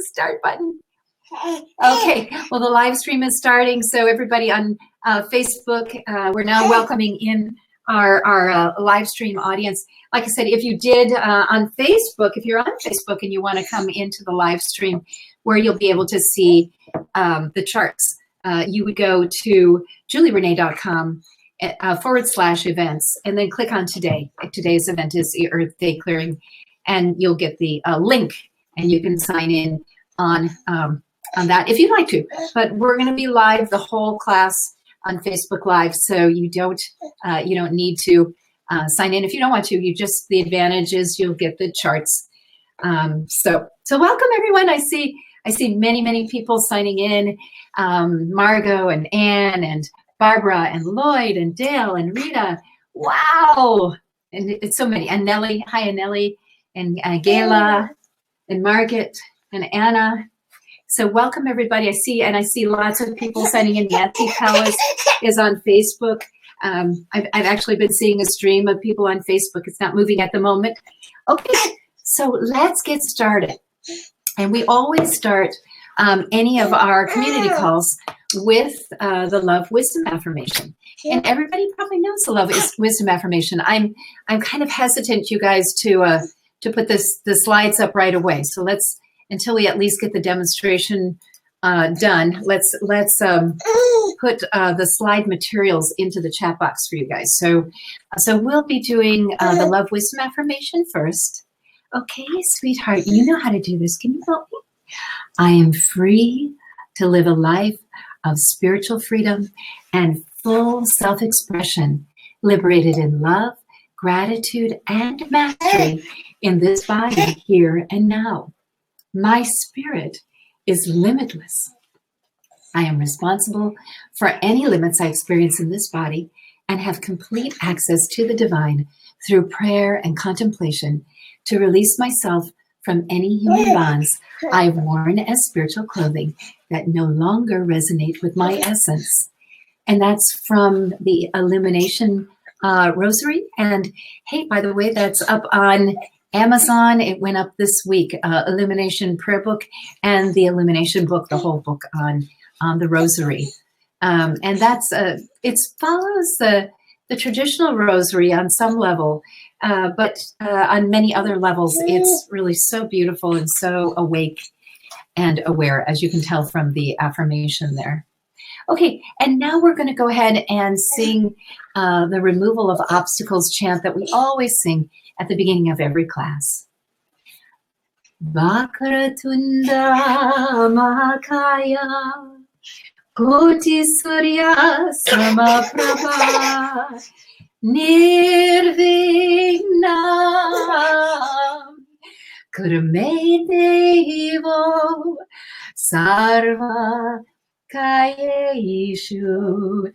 start button. Okay, well, the live stream is starting. So everybody on Facebook, we're now welcoming in our live stream audience. Like I said, if you did on Facebook, if you're on Facebook and you want to come into the live stream where you'll be able to see the charts, you would go to julierenee.com /events and then click on today. Today's event is the Earth Day Clearing, and you'll get the link and you can sign in on that if you'd like to. But we're going to be live the whole class on Facebook Live, so you don't need to sign in if you don't want to. You just, the advantage is you'll get the charts. So welcome everyone. I see many people signing in. Margot and Anne and Barbara and Lloyd and Dale and Rita. Wow, and it's so many. And Nellie, hi Nellie, and Gayla and Margaret and Anna. So welcome everybody. I see lots of people signing in. Nancy Palace is on Facebook. I've actually been seeing a stream of people on Facebook. It's not moving at the moment. Okay, so let's get started. And we always start any of our community calls with the Love Wisdom Affirmation. And everybody probably knows the Love Wisdom Affirmation. I'm kind of hesitant, you guys, to put the slides up right away. So let's, until we at least get the demonstration done, let's put the slide materials into the chat box for you guys. So we'll be doing the Love Wisdom Affirmation first. Okay, sweetheart, you know how to do this. Can you help me? I am free to live a life of spiritual freedom and full self-expression, liberated in love, gratitude, and mastery in this body here and now. My spirit is limitless. I am responsible for any limits I experience in this body and have complete access to the divine through prayer and contemplation to release myself from any human bonds I've worn as spiritual clothing that no longer resonate with my essence. And that's from the Illumination Rosary. And hey, by the way, that's up on Amazon. It went up this week, Illumination Prayer Book and the Illumination Book, the whole book on the Rosary. And that's, it follows the traditional Rosary on some level, but on many other levels, it's really so beautiful and so awake and aware, as you can tell from the affirmation there. Okay, and now we're going to go ahead and sing the Removal of Obstacles chant that we always sing at the beginning of every class. Vakratunda Mahakaya Koti Surya Samaprabha Nirvignam Kurme Devo Sarva Kayeshu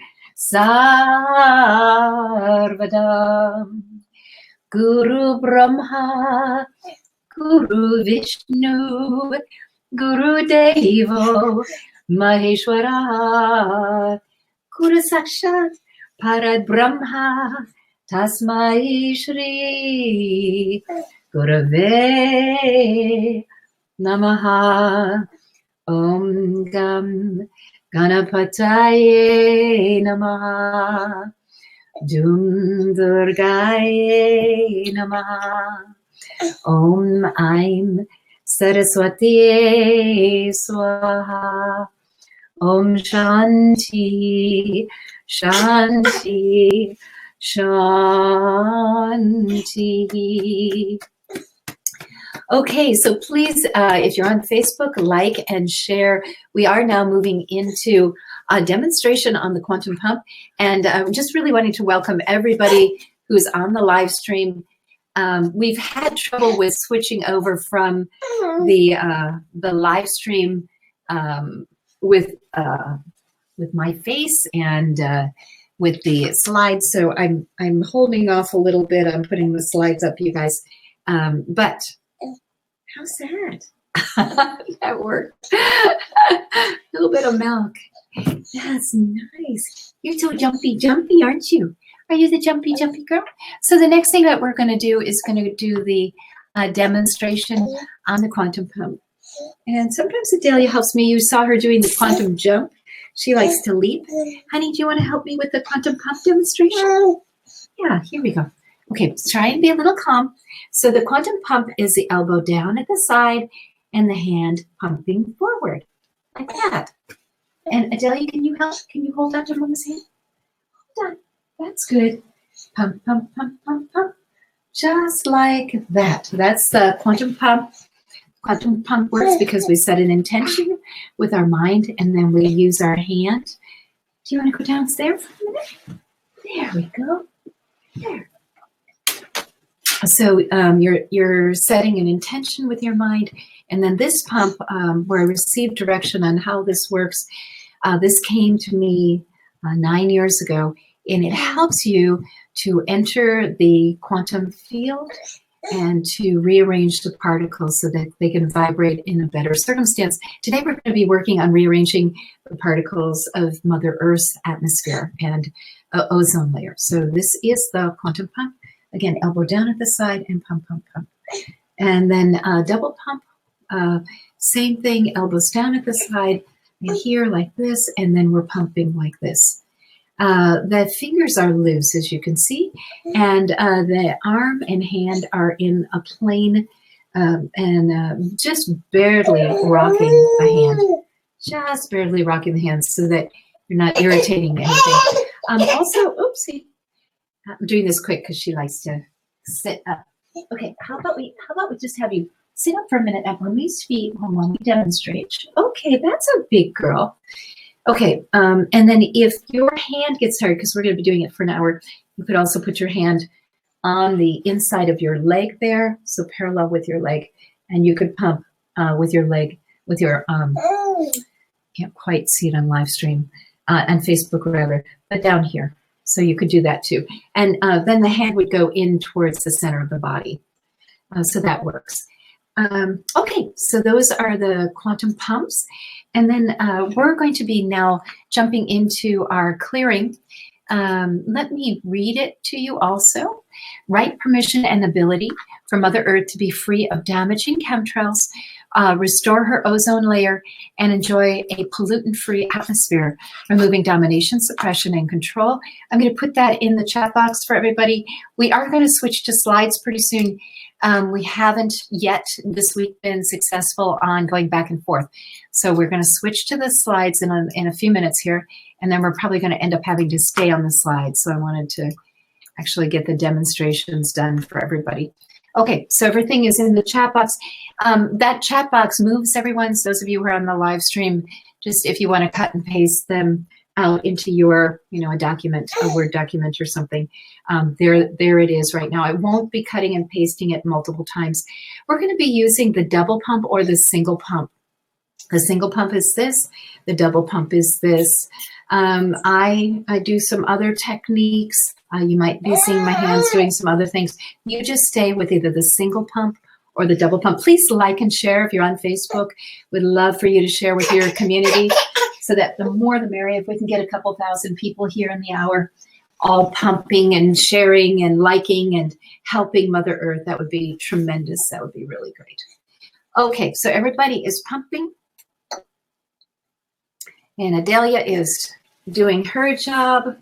Sarvadam Guru Brahma Guru Vishnu Guru Devo Maheshwara Guru Sakshat Parad Brahma Tasmai Shri Gurave Namaha Om Gam Ganapataye Namaha Dum Durgaye Namaha Om Aim Saraswati Swaha Om Shanti Shanti Shanti. Okay, so please, if you're on Facebook, like and share. We are now moving into a demonstration on the quantum pump, and I'm just really wanting to welcome everybody who's on the live stream. We've had trouble with switching over from the live stream with my face and with the slides, so I'm holding off a little bit on putting the slides up, you guys. But how sad. That worked. A little bit of milk. That's nice. You're so jumpy, aren't you? Are you the jumpy girl? So the next thing that we're going to do is going to do the demonstration on the quantum pump. And sometimes Adelia helps me. You saw her doing the quantum jump. She likes to leap. Honey, do you want to help me with the quantum pump demonstration? Yeah, here we go. Okay, try and be a little calm. So the quantum pump is the elbow down at the side and the hand pumping forward, like that. And Adelia, can you help? Can you hold on to Mama's hand? Hold on. That's good. Pump, pump, pump, pump, pump. Just like that. That's the quantum pump. Quantum pump works because we set an intention with our mind and then we use our hand. Do you want to go downstairs for a minute? There we go. There. So you're setting an intention with your mind, and then this pump, where I received direction on how this works, this came to me 9 years ago, and it helps you to enter the quantum field and to rearrange the particles so that they can vibrate in a better circumstance. Today we're going to be working on rearranging the particles of Mother Earth's atmosphere and ozone layer. So this is the quantum pump. Again, elbow down at the side and pump, pump, pump. And then double pump, same thing, elbows down at the side and here like this, and then we're pumping like this. The fingers are loose, as you can see, and the arm and hand are in a plane and just barely rocking the hand. Just barely rocking the hand so that you're not irritating anything. Also, oopsie. I'm doing this quick because she likes to sit up. Okay, how about we just have you sit up for a minute at Mommy's feet while Mommy demonstrates. Okay, that's a big girl. Okay, and then if your hand gets tired, because we're going to be doing it for an hour, you could also put your hand on the inside of your leg there, so parallel with your leg, and you could pump with your leg, with your can't quite see it on live stream, on Facebook or whatever, but down here. So you could do that too. And then the hand would go in towards the center of the body. So that works. Okay, so those are the quantum pumps. And then we're going to be now jumping into our clearing. Let me read it to you also. Right permission and ability for Mother Earth to be free of damaging chemtrails, restore her ozone layer, and enjoy a pollutant-free atmosphere, removing domination, suppression, and control. I'm going to put that in the chat box for everybody. We are going to switch to slides pretty soon. We haven't yet this week been successful on going back and forth. So we're going to switch to the slides in a few minutes here, and then we're probably going to end up having to stay on the slides. So I wanted to actually get the demonstrations done for everybody. Okay, so everything is in the chat box. That chat box moves, everyone. So those of you who are on the live stream, just if you want to cut and paste them out into your, a document, a Word document or something, there it is right now. I won't be cutting and pasting it multiple times. We're going to be using the double pump or the single pump. The single pump is this. The double pump is this. I do some other techniques. You might be seeing my hands doing some other things. You just stay with either the single pump or the double pump. Please like and share if you're on Facebook. We'd love for you to share with your community so that the more the merrier. If we can get a couple thousand people here in the hour, all pumping and sharing and liking and helping Mother Earth, that would be tremendous. That would be really great. Okay, so everybody is pumping. And Adelia is doing her job.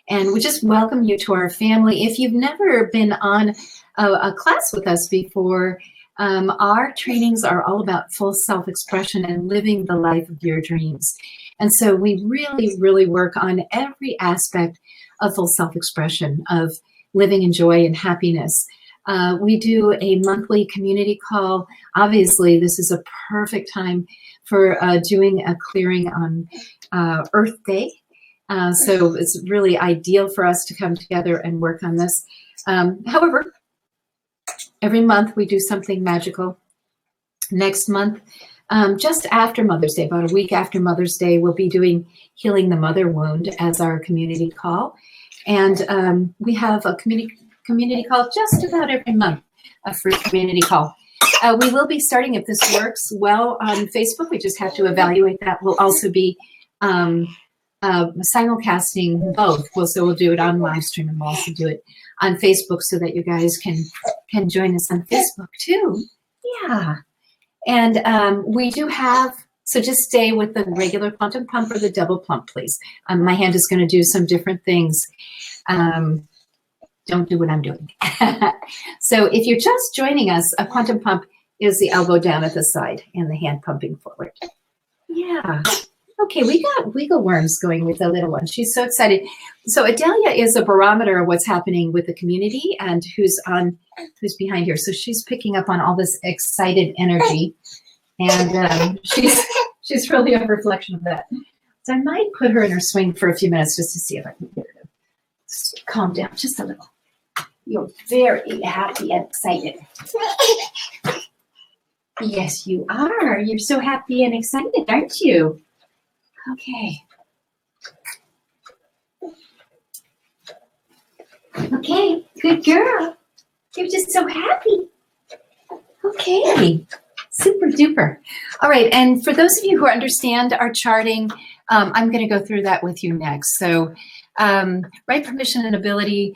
And we just welcome you to our family. If you've never been on a class with us before, our trainings are all about full self-expression and living the life of your dreams. And so we really, really work on every aspect of full self-expression, of living in joy and happiness. We do a monthly community call. Obviously, this is a perfect time for doing a clearing on Earth Day. So it's really ideal for us to come together and work on this. However, every month we do something magical. Next month, just after Mother's Day, about a week after Mother's Day, we'll be doing Healing the Mother Wound as our community call. And we have a community call just about every month, a free community call. We will be starting, if this works well, on Facebook. We just have to evaluate that. We'll also be simulcasting both. So we'll do it on live stream and we'll also do it on Facebook so that you guys can join us on Facebook too. Yeah. And we do have, so just stay with the regular quantum pump or the double pump, please. My hand is going to do some different things. Don't do what I'm doing. So if you're just joining us, a quantum pump is the elbow down at the side and the hand pumping forward. Yeah. Okay, we got wiggle worms going with the little one. She's so excited. So Adelia is a barometer of what's happening with the community and who's behind here. So she's picking up on all this excited energy, and she's really a reflection of that. So I might put her in her swing for a few minutes just to see if I can get her to calm down just a little. You're very happy and excited. Yes, you are. You're so happy and excited, aren't you? Okay. Okay, good girl. You're just so happy. Okay, super duper. All right, and for those of you who understand our charting, I'm going to go through that with you next. So, right permission and ability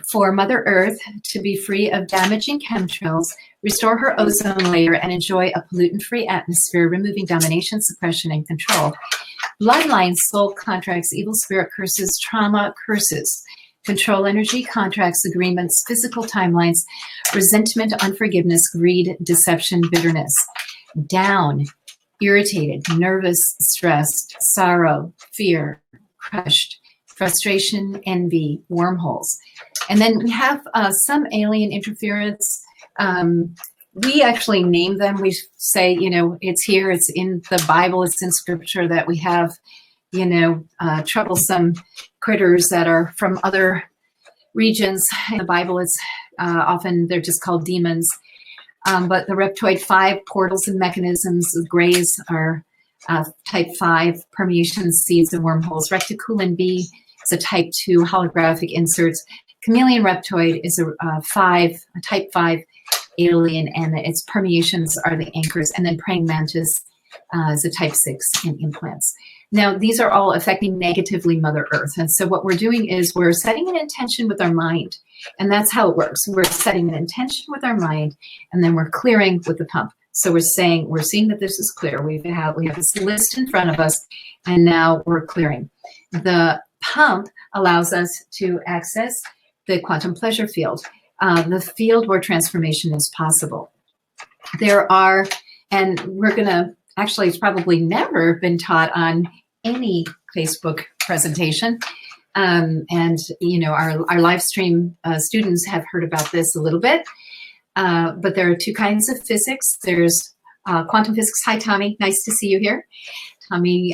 for Mother Earth to be free of damaging chemtrails, restore her ozone layer, and enjoy a pollutant-free atmosphere, removing domination, suppression, and control. Bloodline, soul contracts, evil spirit curses, trauma curses, control energy, contracts, agreements, physical timelines, resentment, unforgiveness, greed, deception, bitterness. Down, irritated, nervous, stressed, sorrow, fear, crushed, frustration, envy, wormholes. And then we have some alien interference. We actually name them. We say, you know, it's here, it's in the Bible, it's in scripture that we have, you know, troublesome critters that are from other regions. In the Bible, it's often, they're just called demons. But the Reptoid 5 portals and mechanisms, the grays are type 5 permeations, seeds, and wormholes. Reticulin B is a type 2 holographic inserts. Chameleon Reptoid is a type 5 alien, and its permeations are the anchors. And then Praying Mantis is a type 6 in implants. Now, these are all affecting negatively Mother Earth. And so what we're doing is we're setting an intention with our mind. And that's how it works. We're setting an intention with our mind, and then we're clearing with the pump. So we're seeing that this is clear. We have this list in front of us, and now we're clearing. The pump allows us to access the quantum pleasure field, the field where transformation is possible. There are, and we're going to, actually, it's probably never been taught on any Facebook presentation. And, you know, our live stream students have heard about this a little bit. But there are two kinds of physics. There's quantum physics. Hi, Tommy. Nice to see you here. Tommy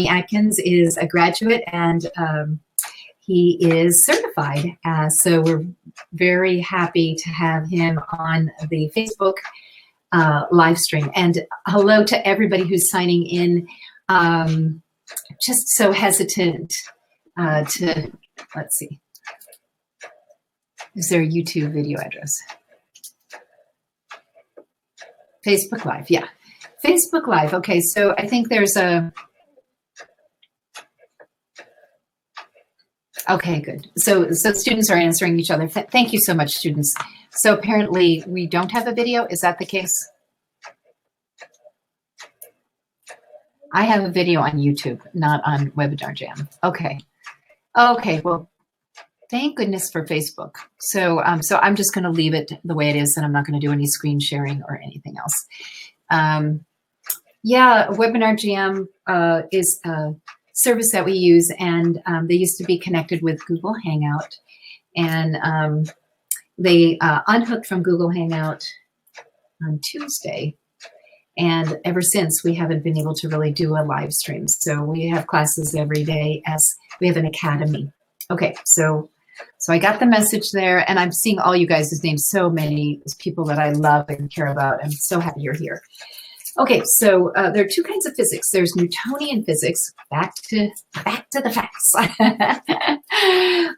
Atkins is a graduate, and he is certified. So we're very happy to have him on the Facebook live stream. And hello to everybody who's signing in. Just so hesitant to, let's see. Is there a YouTube video address? Facebook Live, yeah. Facebook Live, okay, so I think there's a, okay, good. So students are answering each other. Thank you so much, students. So apparently we don't have a video, is that the case? I have a video on YouTube, not on Webinar Jam. Okay. Okay, well, thank goodness for Facebook. So, so I'm just going to leave it the way it is, and I'm not going to do any screen sharing or anything else. Yeah, Webinar Jam is a service that we use, and they used to be connected with Google Hangout, and they unhooked from Google Hangout on Tuesday. And ever since, we haven't been able to really do a live stream. So we have classes every day as we have an academy. Okay, so I got the message there, and I'm seeing all you guys' names, so many people that I love and care about. I'm so happy you're here. Okay, so there are two kinds of physics. There's Newtonian physics. Back to the facts.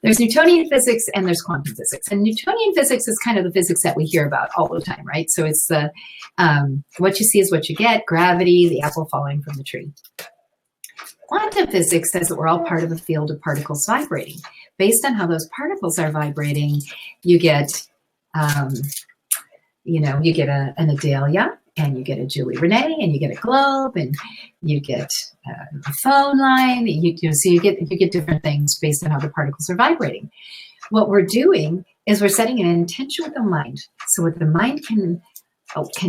There's Newtonian physics and there's quantum physics. And Newtonian physics is kind of the physics that we hear about all the time, right? So it's the what you see is what you get, gravity, the apple falling from the tree. Quantum physics says that we're all part of a field of particles vibrating. Based on how those particles are vibrating, you get, you know, you get an Adelia, and you get a Julie Renee, and you get a globe, and you get a phone line. So you get different things based on how the particles are vibrating. What we're doing is we're setting an intention with the mind. So what the mind can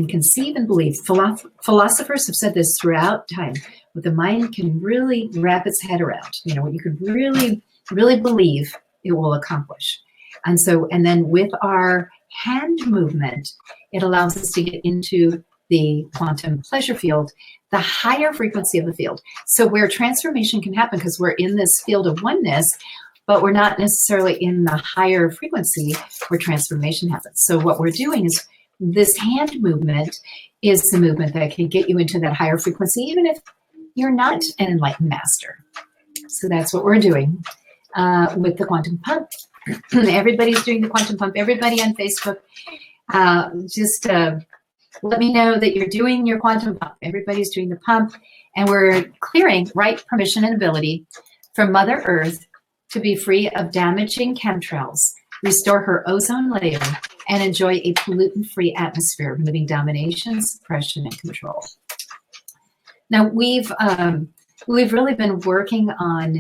conceive and believe. Philosophers have said this throughout time. What the mind can really wrap its head around, what you could really, really believe, it will accomplish. And then with our hand movement, it allows us to get into the quantum pleasure field, the higher frequency of the field. So where transformation can happen, because we're in this field of oneness, but we're not necessarily in the higher frequency where transformation happens. So what we're doing is this hand movement is the movement that can get you into that higher frequency, even if you're not an enlightened master. So that's what we're doing with the quantum pump. Everybody's doing the quantum pump. Everybody on Facebook, just let me know that you're doing your quantum pump. Everybody's doing the pump, and we're clearing right permission and ability from Mother Earth to be free of damaging chemtrails, restore her ozone layer, and enjoy a pollutant-free atmosphere, removing domination, suppression, and control. Now, we've really been working on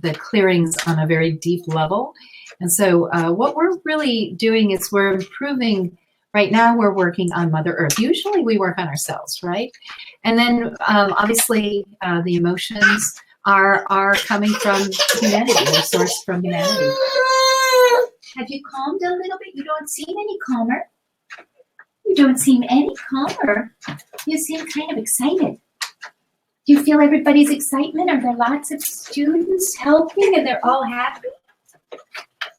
the clearings on a very deep level. And so what we're really doing is we're improving. Right now, we're working on Mother Earth. Usually we work on ourselves, right? And then obviously the emotions are coming from humanity. They're sourced from humanity. Have you calmed a little bit? You don't seem any calmer. You don't seem any calmer. You seem kind of excited. Do you feel everybody's excitement? Are there lots of students helping and they're all happy?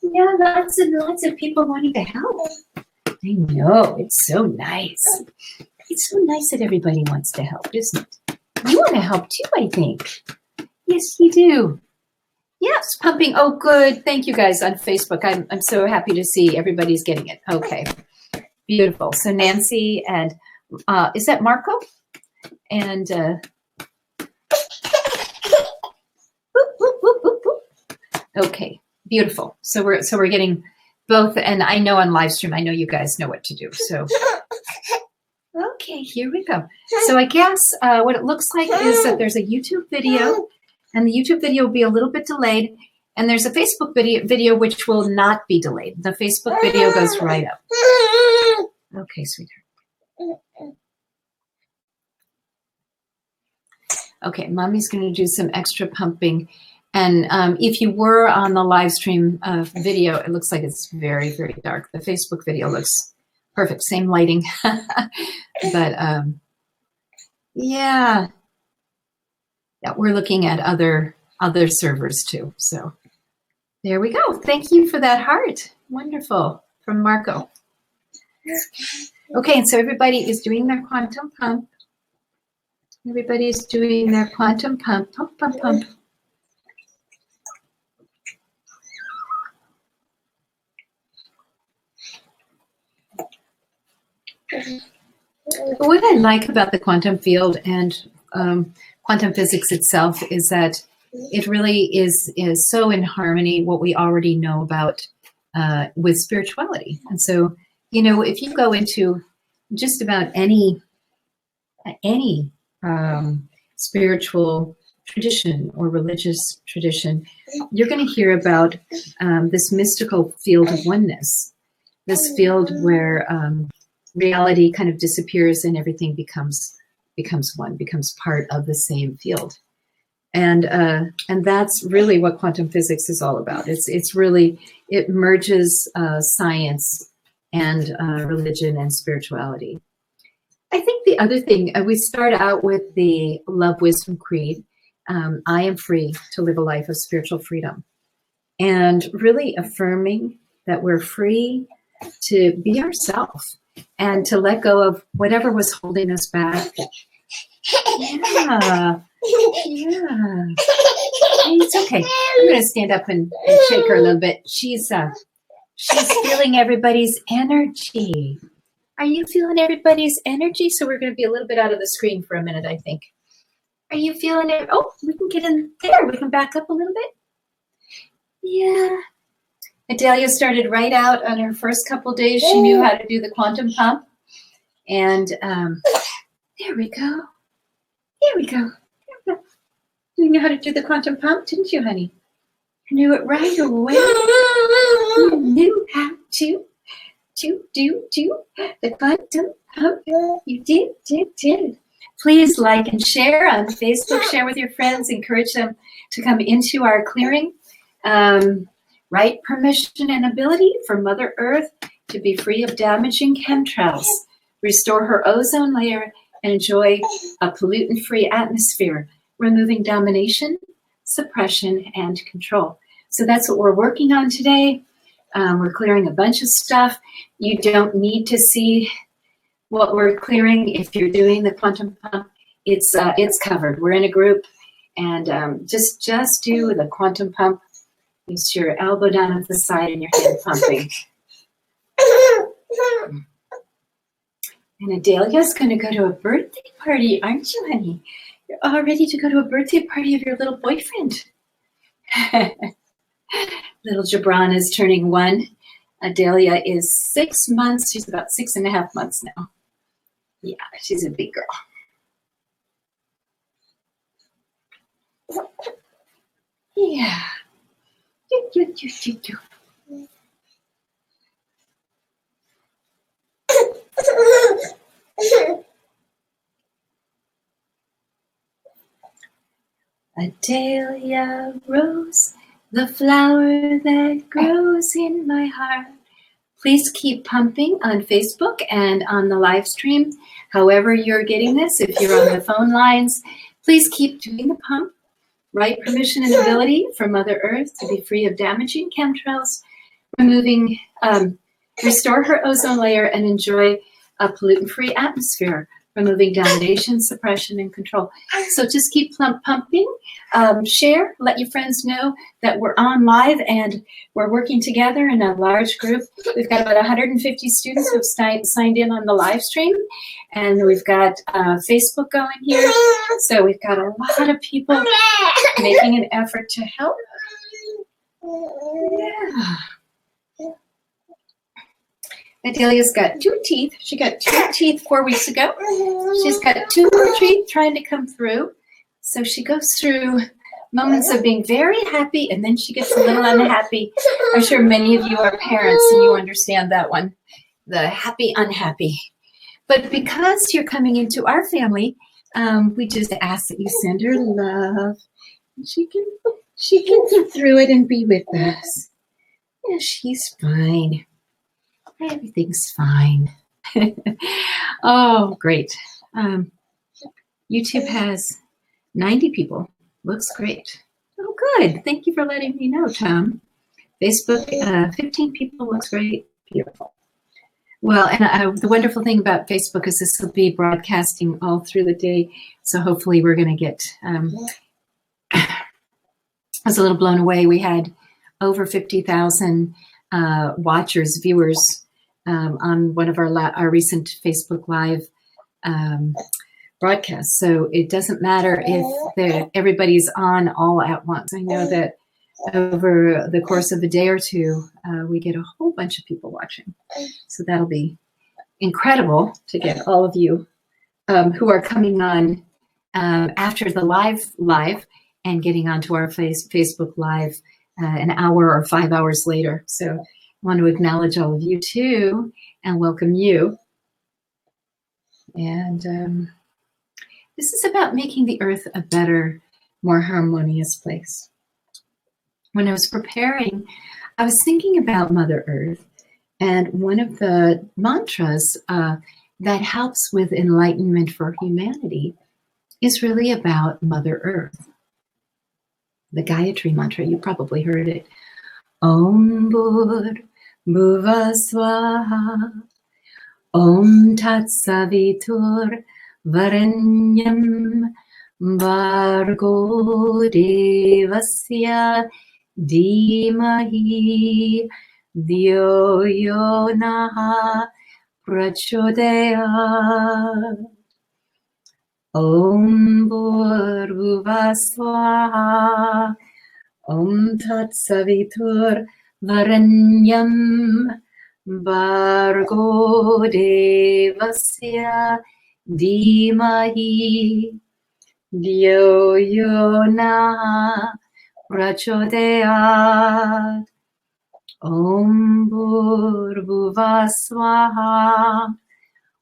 Yeah, lots of people wanting to help. I know, it's so nice. It's so nice that everybody wants to help, isn't it? You want to help too, I think. Yes, you do. Yes, pumping. Oh, good. Thank you guys on Facebook. I'm so happy to see everybody's getting it. Okay, beautiful. So Nancy and is that Marco? And okay, beautiful. So we're getting both, and I know on live stream, I know you guys know what to do. So okay, here we go. So I guess what it looks like is that there's a YouTube video. And the YouTube video will be a little bit delayed. And there's a Facebook video which will not be delayed. The Facebook video goes right up. Okay, sweetheart. Okay, Mommy's going to do some extra pumping. And if you were on the live stream video, it looks like it's very, very dark. The Facebook video looks perfect. Same lighting. But yeah. Yeah, we're looking at other servers too. So there we go. Thank you for that heart. Wonderful. From Marco. Okay, and so everybody is doing their quantum pump. Everybody's doing their quantum pump. Pump, pump, pump. What I like about the quantum field and quantum physics itself is that it really is so in harmony what we already know about with spirituality. And so, if you go into just about any spiritual tradition or religious tradition, you're going to hear about this mystical field of oneness, this field where reality kind of disappears and everything becomes one, becomes part of the same field. And that's really what quantum physics is all about. It's really, it merges science and religion and spirituality. I think the other thing, we start out with the Love Wisdom Creed. I am free to live a life of spiritual freedom. And really affirming that we're free to be ourselves and to let go of whatever was holding us back. Yeah. It's okay. I'm going to stand up and shake her a little bit. She's feeling everybody's energy. Are you feeling everybody's energy? So we're going to be a little bit out of the screen for a minute, I think. Are you feeling it? Oh, we can get in there. We can back up a little bit. Yeah. Adalia started right out on her first couple days. She knew how to do the quantum pump. And there we go. There we go. You know how to do the quantum pump, didn't you, honey? You knew it right away. You knew how to do the quantum pump. You did. Please like and share on Facebook. Share with your friends. Encourage them to come into our clearing. Right permission and ability for Mother Earth to be free of damaging chemtrails, restore her ozone layer, and enjoy a pollutant-free atmosphere, removing domination, suppression, and control. So that's what we're working on today. We're clearing a bunch of stuff. You don't need to see what we're clearing if you're doing the quantum pump. It's covered. We're in a group, and just do the quantum pump. Use your elbow down at the side and your hand pumping. And Adelia's going to go to a birthday party, aren't you, honey? You're all ready to go to a birthday party of your little boyfriend. Little Gibran is turning 1. Adelia is 6 months. She's about 6.5 months now. Yeah, she's a big girl. Yeah. Do. Adelia Rose, the flower that grows in my heart. Please keep pumping on Facebook and on the live stream. However you're getting this, if you're on the phone lines, please keep doing the pump. Right permission and ability for Mother Earth to be free of damaging chemtrails, removing, restore her ozone layer, and enjoy a pollutant-free atmosphere, removing domination, suppression, and control. So just keep pumping, share, let your friends know that we're on live and we're working together in a large group. We've got about 150 students who've signed in on the live stream, and we've got Facebook going here. So we've got a lot of people making an effort to help. Yeah. Adelia's got 2 teeth. She got 2 teeth 4 weeks ago. She's got 2 more teeth trying to come through. So she goes through moments of being very happy, and then she gets a little unhappy. I'm sure many of you are parents and you understand that one, the happy, unhappy. But because you're coming into our family, we just ask that you send her love. She can get through it and be with us. Yeah, she's fine. Everything's fine. Oh, great. YouTube has 90 people. Looks great. Oh, good. Thank you for letting me know, Tom. Facebook, 15 people. Looks great. Beautiful. Well, and the wonderful thing about Facebook is this will be broadcasting all through the day. So hopefully we're going to get, I was a little blown away. We had over 50,000 watchers, viewers on one of our recent Facebook Live broadcasts. So it doesn't matter if everybody's on all at once. I know that over the course of a day or two, we get a whole bunch of people watching. So that'll be incredible to get all of you who are coming on after the live and getting onto our Facebook Live an hour or 5 hours later. So I want to acknowledge all of you too and welcome you. And this is about making the earth a better, more harmonious place. When I was preparing, I was thinking about Mother Earth, and one of the mantras that helps with enlightenment for humanity is really about Mother Earth. The Gayatri mantra, you probably heard it. Om Bhur Bhuva Swaha Om Tat Savitur Varenyam Bhargo Devasya Dhimahi Dhyo Yo Nah Prachodayat. Om Bhurbhuva Swaha Om Tat Savitur Varenyam Bargo devasya dhimahi Dhyo yo na prachodayat. Om Bhurbuva Swaha.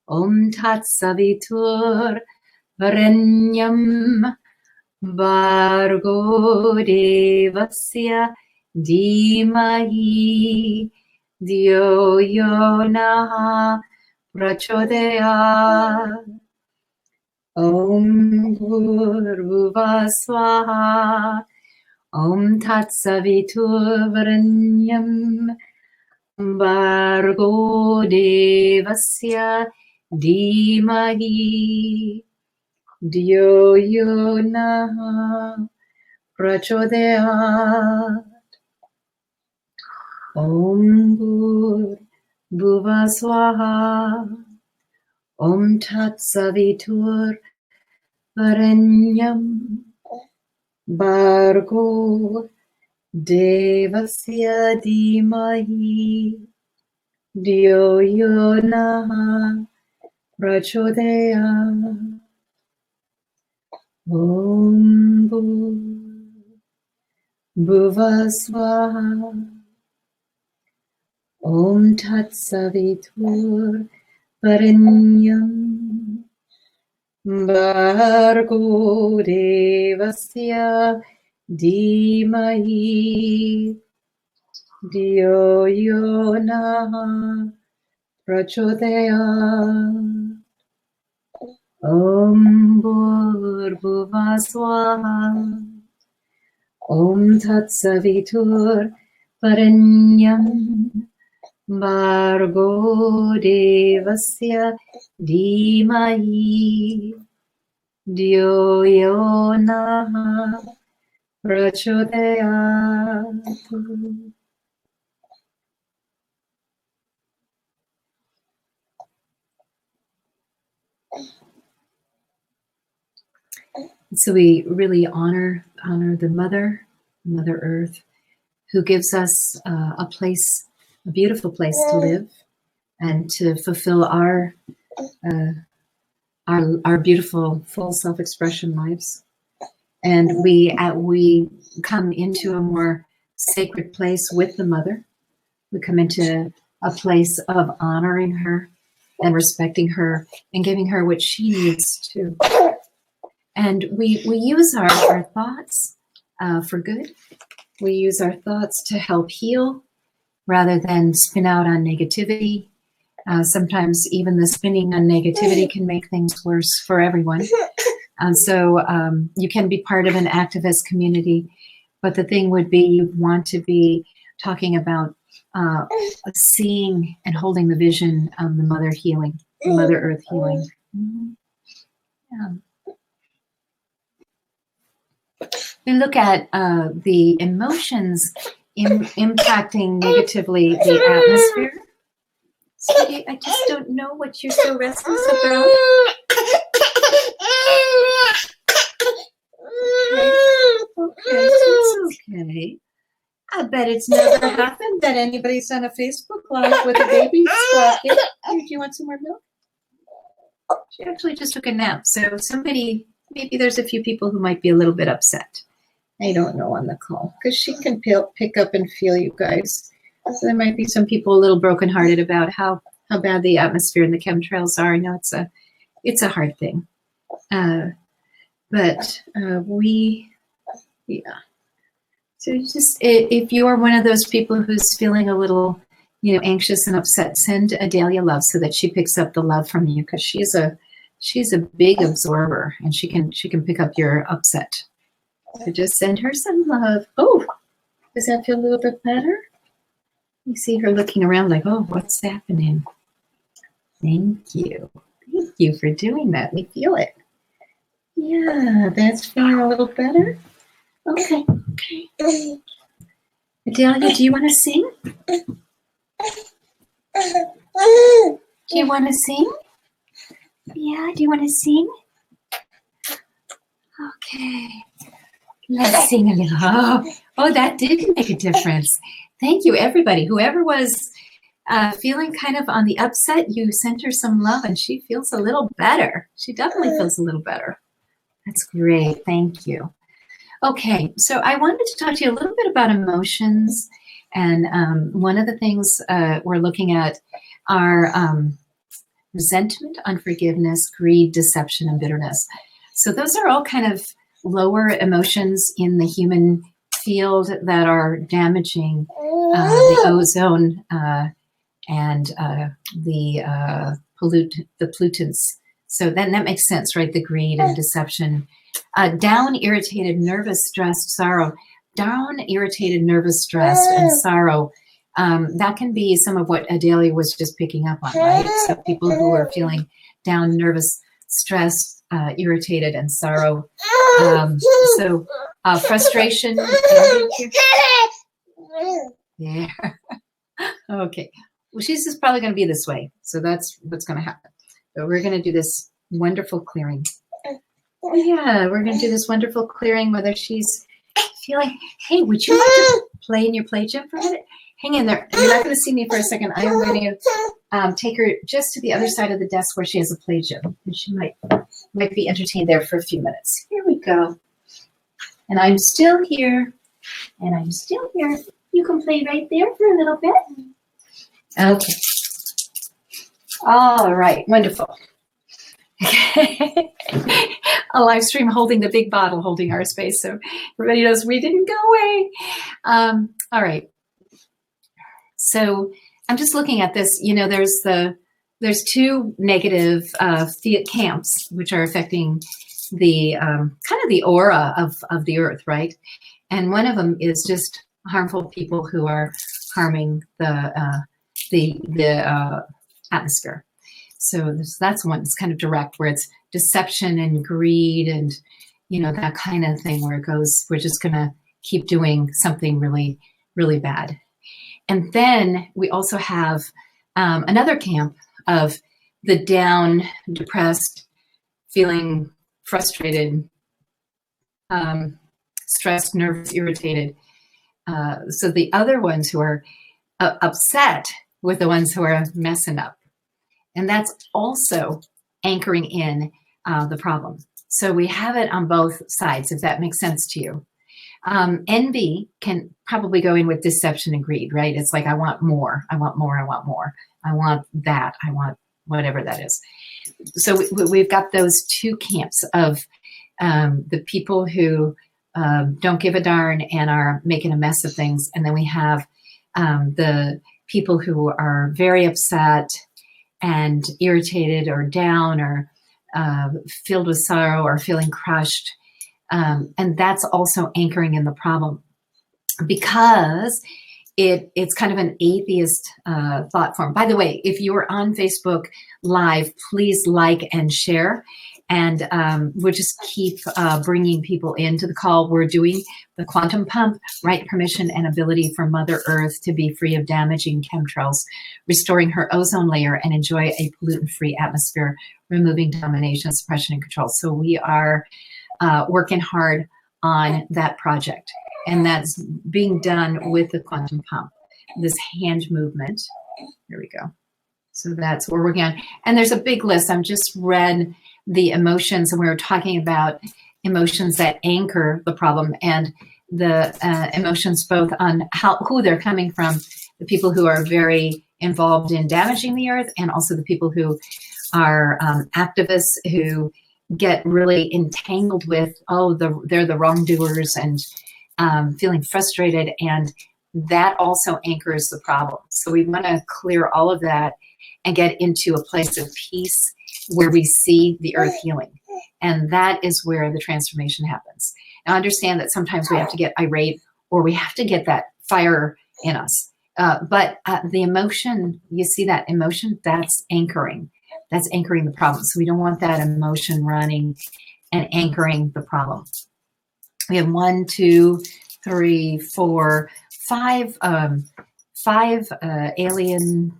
Om Tat Savitur Varenyam Bargo Devasya Dhimahi Dhyo yo na prachodayat. Om Bhurbuva Swaha. Om Tat Savitur Varenyam Bargo Devasya Dhimahi Dhyo yo na prachodayat. Om Bhurbuva Swaha. Om Tat Savitur Varenyam Bargo Devasya Dhimahi Dhyo yo na prachodayat. Om Bhuva Swaha. Om Tat Savitur Varenyam Bargo Devasya Dhimahi Dhyo yo na prachodayat. Om Bhurbuva Swaha. Om Tat Savitur Varenyam Bargo Devasya Dhimahi Dhyo yo na prachodayat. So we really honor the Mother Earth, who gives us a place, a beautiful place to live and to fulfill our beautiful full self-expression lives. And we come into a more sacred place with the Mother. We come into a place of honoring her and respecting her and giving her what she needs too. And we use our thoughts for good. We use our thoughts to help heal rather than spin out on negativity. Sometimes even the spinning on negativity can make things worse for everyone. And so you can be part of an activist community, but the thing would be you want to be talking about seeing and holding the vision of the Mother healing, the Mother Earth healing. Mm-hmm. Yeah. We look at the emotions impacting negatively the atmosphere. Sweetie, I just don't know what you're so restless about. Okay, it's okay. I bet it's never happened that anybody's done a Facebook Live with a baby squawking. Here, do you want some more milk? She actually just took a nap, so maybe there's a few people who might be a little bit upset. I don't know on the call, because she can pick up and feel you guys. So there might be some people a little brokenhearted about how bad the atmosphere and the chemtrails are. I know it's a hard thing. But So just, if you're one of those people who's feeling a little, anxious and upset, send Adalia love so that she picks up the love from you, because she's a big absorber and she can pick up your upset. So just send her some love. Oh, does that feel a little bit better? You see her looking around like, oh, what's happening? Thank you. Thank you for doing that. We feel it. Yeah, that's feeling a little better. Okay. Adalia, do you want to sing? Do you want to sing? Yeah, do you want to sing? Okay. Let's sing a little. Oh, that did make a difference. Thank you, everybody. Whoever was feeling kind of on the upset. You sent her some love and she feels a little better. She definitely feels a little better. That's great. Thank you. Okay, so I wanted to talk to you a little bit about emotions. And one of the things we're looking at are resentment, unforgiveness, greed, deception, and bitterness. So those are all kind of lower emotions in the human field that are damaging the ozone and the pollutants. So then that makes sense, right? The greed and deception. Down, irritated, nervous, stressed, sorrow. Down, irritated, nervous, stressed, and sorrow. That can be some of what Adelia was just picking up on, right? So people who are feeling down, nervous, stressed, irritated, and sorrow. So frustration. Yeah. Okay. Well, she's just probably going to be this way. So that's what's going to happen. But we're going to do this wonderful clearing. Yeah, we're going to do this wonderful clearing, whether she's feeling, hey, would you like to play in your play gym for a minute? Hang in there. You're not going to see me for a second. I'm going to take her just to the other side of the desk where she has a play gym. And she might be entertained there for a few minutes. Here we go. And I'm still here. And I'm still here. You can play right there for a little bit. Okay. All right. Wonderful. A live stream holding the big bottle, holding our space. So everybody knows we didn't go away. All right. So I'm just looking at this. You know, there's two negative camps which are affecting the kind of the aura of the earth, right? And one of them is just harmful people who are harming the atmosphere. So that's one. It's kind of direct, where it's deception and greed and, you know, that kind of thing, where it goes, we're just going to keep doing something really, really bad. And then we also have another camp of the down, depressed, feeling frustrated, stressed, nervous, irritated. So the other ones who are upset with the ones who are messing up. And that's also anchoring in the problem. So we have it on both sides, if that makes sense to you. Envy can probably go in with deception and greed, right? It's like, I want more, I want more, I want more. I want that, I want whatever that is. So we've got those two camps of the people who don't give a darn and are making a mess of things. And then we have the people who are very upset and irritated or down or filled with sorrow or feeling crushed. And that's also anchoring in the problem, because it's kind of an atheist thought form. By the way, if you're on Facebook Live, please like and share. And we'll just keep bringing people into the call. We're doing the quantum pump, right permission and ability for Mother Earth to be free of damaging chemtrails, restoring her ozone layer and enjoy a pollutant-free atmosphere, removing domination, suppression, and control. So we are working hard on that project. And that's being done with the quantum pump, this hand movement. Here we go. So that's what we're working on. And there's a big list. I'm just read the emotions, and we were talking about emotions that anchor the problem, and the emotions both on who they're coming from, the people who are very involved in damaging the earth, and also the people who are activists who get really entangled with, they're the wrongdoers, and feeling frustrated, and that also anchors the problem. So we want to clear all of that and get into a place of peace where we see the earth healing. And that is where the transformation happens. Now, understand that sometimes we have to get irate, or we have to get that fire in us. But the emotion, you see that emotion, that's anchoring. That's anchoring the problem. So we don't want that emotion running and anchoring the problem. We have 1, 2, 3, 4, 5 alien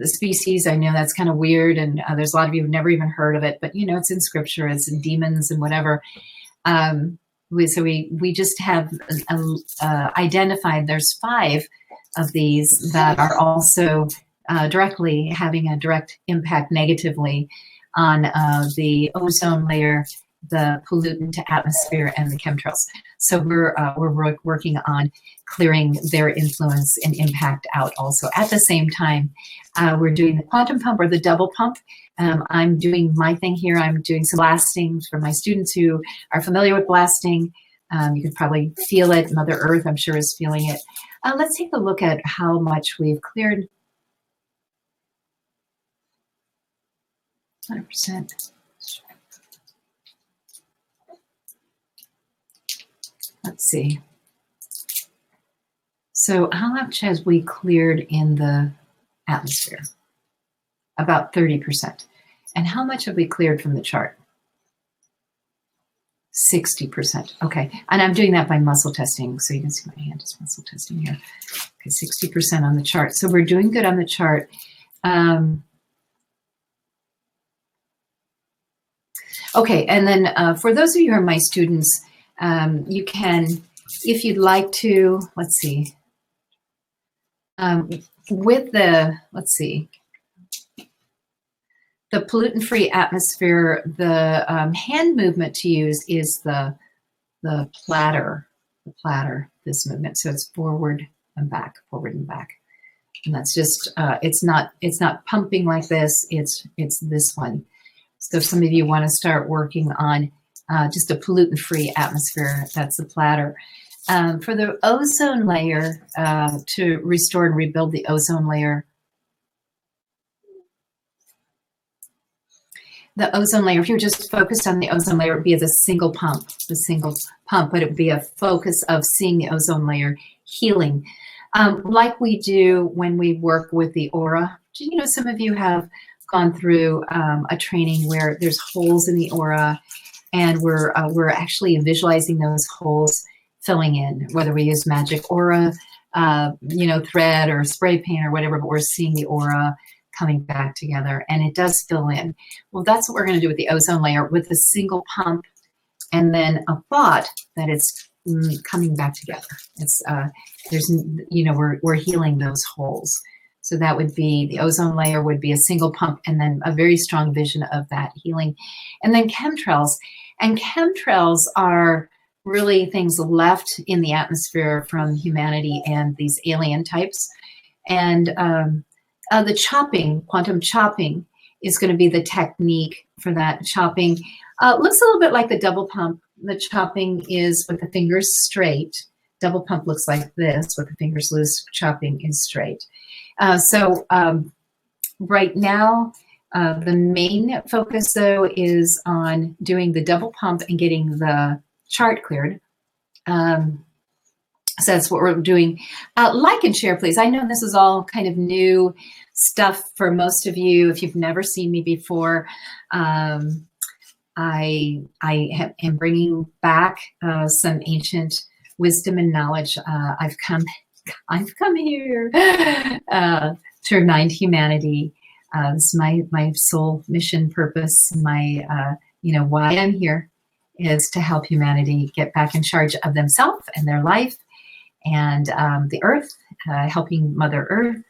species. I know that's kind of weird, and there's a lot of you who've never even heard of it, but you know, it's in scripture, it's in demons and whatever. We just have identified there's 5 of these that are also directly having a direct impact negatively on the ozone layer, the pollutant atmosphere, and the chemtrails. So we're working on clearing their influence and impact out also. At the same time, we're doing the quantum pump or the double pump. I'm doing my thing here. I'm doing some blasting for my students who are familiar with blasting. You can probably feel it. Mother Earth, I'm sure, is feeling it. Let's take a look at how much we've cleared. 100%. Let's see. So how much has we cleared in the atmosphere? About 30%. And how much have we cleared from the chart? 60%. Okay. And I'm doing that by muscle testing. So you can see my hand is muscle testing here. Okay, 60% on the chart. So we're doing good on the chart. Okay. And then for those of you who are my students, you can, if you'd like to, let's see, with the, let's see, the pollutant-free atmosphere, the hand movement to use is the platter, this movement. So it's forward and back, forward and back. And that's just, it's not pumping like this, it's this one. So if some of you want to start working on just a pollutant-free atmosphere, that's the platter. For the ozone layer, to restore and rebuild the ozone layer, if you're just focused on the ozone layer, it would be as a single pump, but it would be a focus of seeing the ozone layer healing. Like we do when we work with the aura. You know, some of you have gone through a training where there's holes in the aura, and we're actually visualizing those holes filling in, whether we use magic aura, you know, thread or spray paint or whatever, but we're seeing the aura coming back together, and it does fill in. Well, that's what we're going to do with the ozone layer with a single pump, and then a thought that it's coming back together. It's there's, you know, we're healing those holes. So that would be, the ozone layer would be a single pump, and then a very strong vision of that healing. And then chemtrails. And chemtrails are really things left in the atmosphere from humanity and these alien types. And the chopping, quantum chopping, is going to be the technique for that chopping. Looks a little bit like the double pump. The chopping is with the fingers straight. Double pump looks like this, with the fingers loose. Chopping is straight. So right now, the main focus, though, is on doing the double pump and getting the chart cleared. So that's what we're doing. Like and share, please. I know this is all kind of new stuff for most of you. If you've never seen me before, I am bringing back some ancient wisdom and knowledge. I've come here to remind humanity. This is my soul mission purpose. My you know, why I'm here is to help humanity get back in charge of themselves and their life, and the earth, helping Mother Earth.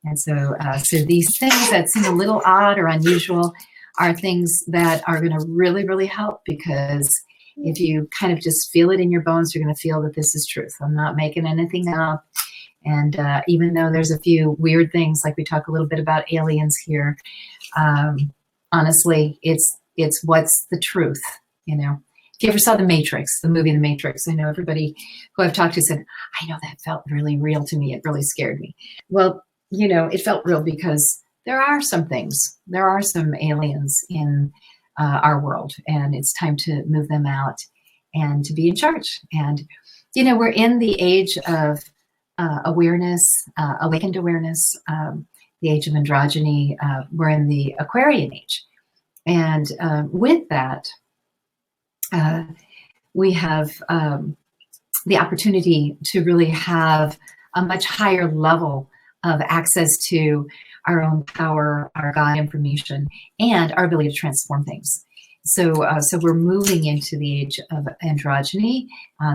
And so, so these things that seem a little odd or unusual are things that are going to really, really help, because if you kind of just feel it in your bones, you're going to feel that this is truth. I'm not making anything up. And even though there's a few weird things, like we talk a little bit about aliens here, honestly, it's what's the truth, you know. If you ever saw The Matrix, the movie The Matrix, I know everybody who I've talked to said, I know that felt really real to me. It really scared me. Well, you know, it felt real because there are some things. There are some aliens in our world, and it's time to move them out and to be in charge. And, you know, we're in the age of awareness, awakened awareness, the age of androgyny. We're in the Aquarian age. And with that, we have the opportunity to really have a much higher level of access to our own power, our God information, and our ability to transform things. So, so we're moving into the age of androgyny,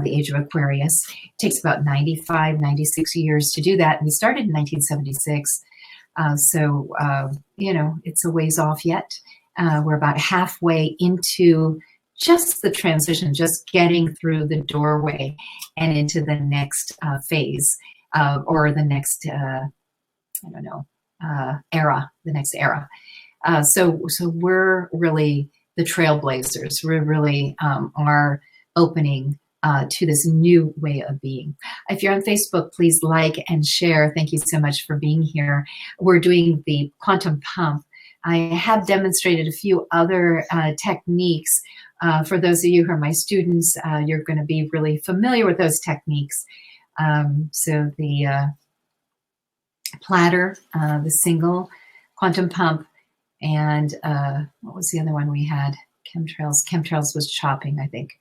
the age of Aquarius. It takes about 95, 96 years to do that. And we started in 1976. You know, it's a ways off yet. We're about halfway into just the transition, just getting through the doorway and into the next phase or the next, I don't know, era, the next era. So we're really the trailblazers. We really are opening to this new way of being. If you're on Facebook, please like and share. Thank you so much for being here. We're doing the quantum pump. I have demonstrated a few other techniques. For those of you who are my students, you're going to be really familiar with those techniques. So the platter, the single quantum pump, and what was the other one we had? Chemtrails. Chemtrails was chopping, I think.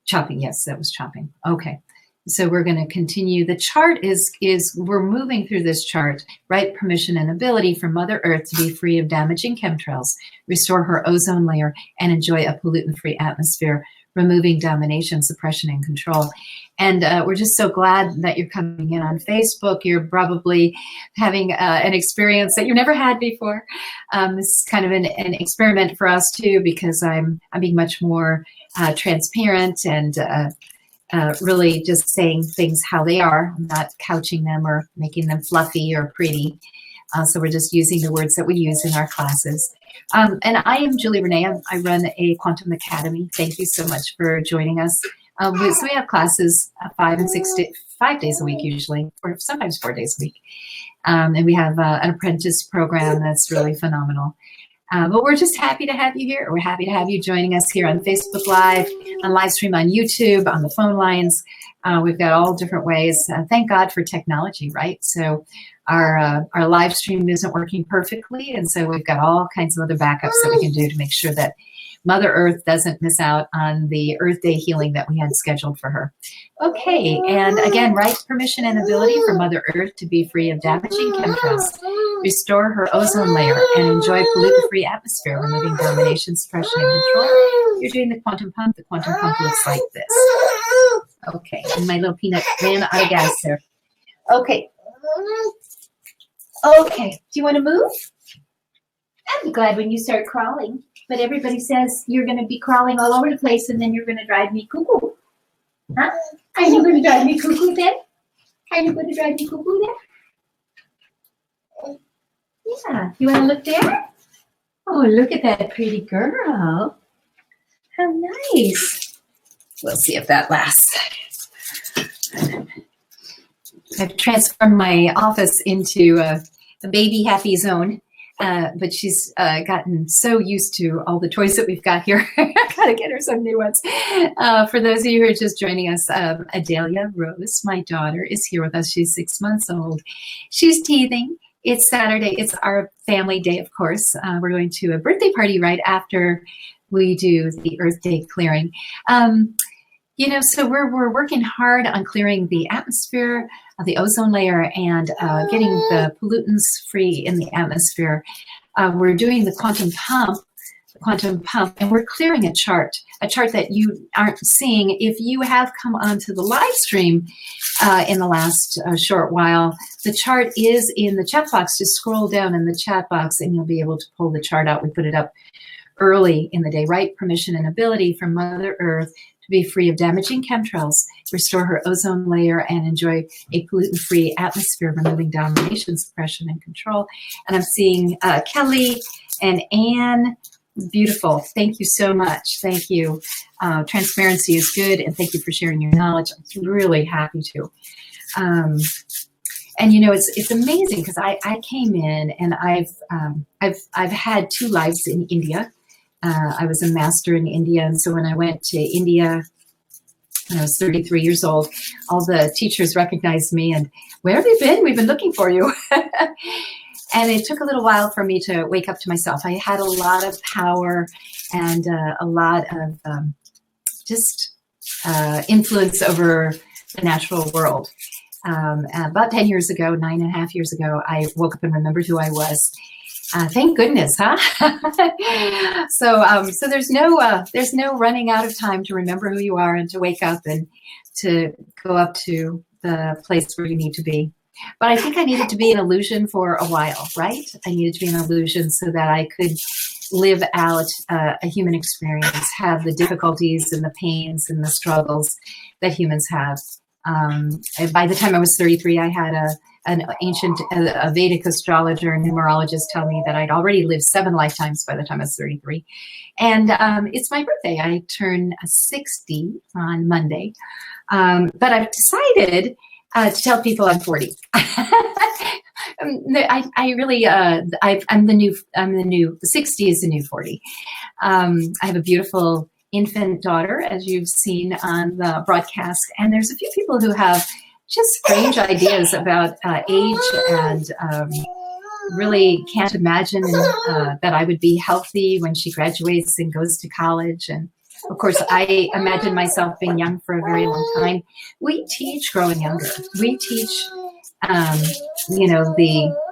Chopping, yes, that was chopping. Okay, so we're going to continue. The chart is we're moving through this chart. Right permission and ability for Mother Earth to be free of damaging chemtrails, restore her ozone layer, and enjoy a pollutant-free atmosphere, removing domination, suppression, and control. And we're just so glad that you're coming in on Facebook. You're probably having an experience that you've never had before. This is kind of an experiment for us too, because I'm being much more transparent and really just saying things how they are. I'm not couching them or making them fluffy or pretty. So we're just using the words that we use in our classes. And I am Julie Renee. I run a Quantum Academy. Thank you so much for joining us. So we have classes 5 and 6 5 days a week usually, or sometimes 4 days a week. And we have an apprentice program that's really phenomenal. But we're just happy to have you here. We're happy to have you joining us here on Facebook Live, on live stream on YouTube, on the phone lines. We've got all different ways. Thank God for technology, right? So our live stream isn't working perfectly, and so we've got all kinds of other backups that we can do to make sure that Mother Earth doesn't miss out on the Earth Day healing that we had scheduled for her. Okay, and again, right permission and ability for Mother Earth to be free of damaging chemtrails, restore her ozone layer, and enjoy pollutant-free atmosphere, removing domination, suppression, and control. You're doing the quantum pump. The quantum pump looks like this. Okay, and my little peanut ran out of gas there. Okay. Okay, do you want to move? I'd be glad when you start crawling. But everybody says you're going to be crawling all over the place and then you're going to drive me cuckoo. Huh? Are you going to drive me cuckoo then? Are you going to drive me cuckoo then? Yeah. You want to look there? Oh, look at that pretty girl. How nice. We'll see if that lasts. I've transformed my office into a baby happy zone. But she's gotten so used to all the toys that we've got here. Gotta get her some new ones. For those of you who are just joining us, Adelia Rose, my daughter, is here with us. She's 6 months old. She's teething. It's Saturday. It's our family day, of course. We're going to a birthday party right after we do the Earth Day clearing. You know, so we're working hard on clearing the atmosphere, the ozone layer, and getting the pollutants free in the atmosphere. We're doing the quantum pump, and we're clearing a chart that you aren't seeing. If you have come onto the live stream in the last short while, the chart is in the chat box. Just scroll down in the chat box, and you'll be able to pull the chart out. We put it up early in the day. Right permission and ability from Mother Earth to be free of damaging chemtrails, restore her ozone layer, and enjoy a pollutant-free atmosphere, removing domination, suppression, and control. And I'm seeing Kelly and Anne. Beautiful. Thank you so much. Thank you. Transparency is good, and thank you for sharing your knowledge. I'm really happy to. And you know, it's amazing because I came in and I've had 2 lives in India. I was a master in India, and so when I went to India when I was 33 years old, all the teachers recognized me and, where have you been? We've been looking for you. And it took a little while for me to wake up to myself. I had a lot of power and a lot of influence over the natural world. About 10 years ago, 9.5 years ago, I woke up and remembered who I was. Thank goodness, huh? So there's no running out of time to remember who you are and to wake up and to go up to the place where you need to be. But I think I needed to be an illusion for a while, right? I needed to be an illusion so that I could live out a human experience, have the difficulties and the pains and the struggles that humans have. By the time I was 33, I had an ancient a Vedic astrologer and numerologist tell me that I'd already lived 7 lifetimes by the time I was 33. And it's my birthday. I turn 60 on Monday. But I've decided to tell people I'm 40. I really, I'm the new, the 60 is the new 40. I have a beautiful infant daughter, as you've seen on the broadcast. And there's a few people who have just strange ideas about age and really can't imagine that I would be healthy when she graduates and goes to college. And of course, I imagine myself being young for a very long time. We teach growing younger. We teach,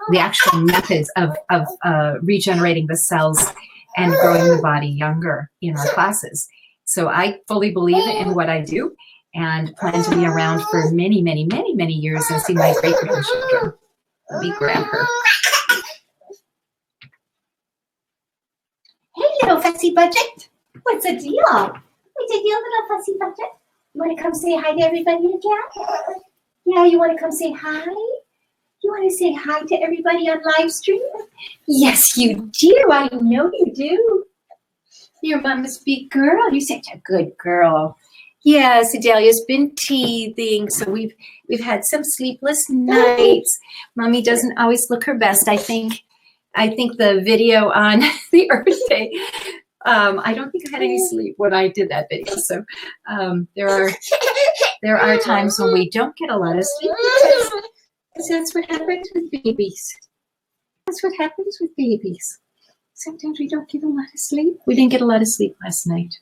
the actual methods of regenerating the cells and growing the body younger in our classes. So I fully believe in what I do and plan to be around for many, many, many, many years and see my great-grandchildren. Let me grab her. Hey, little fussy budget. What's the deal? What's the deal, little fussy budget? You want to come say hi to everybody again? Yeah, you want to come say hi? You want to say hi to everybody on live stream? Yes, you do. I know you do. You're mama's big girl. You're such a good girl. Yes, Adelia's been teething, so we've had some sleepless nights. Mommy doesn't always look her best. I think the video on the Earth Day, I don't think I had any sleep when I did that video. So there are times when we don't get a lot of sleep because that's what happens with babies. That's what happens with babies. Sometimes we don't get a lot of sleep. We didn't get a lot of sleep last night,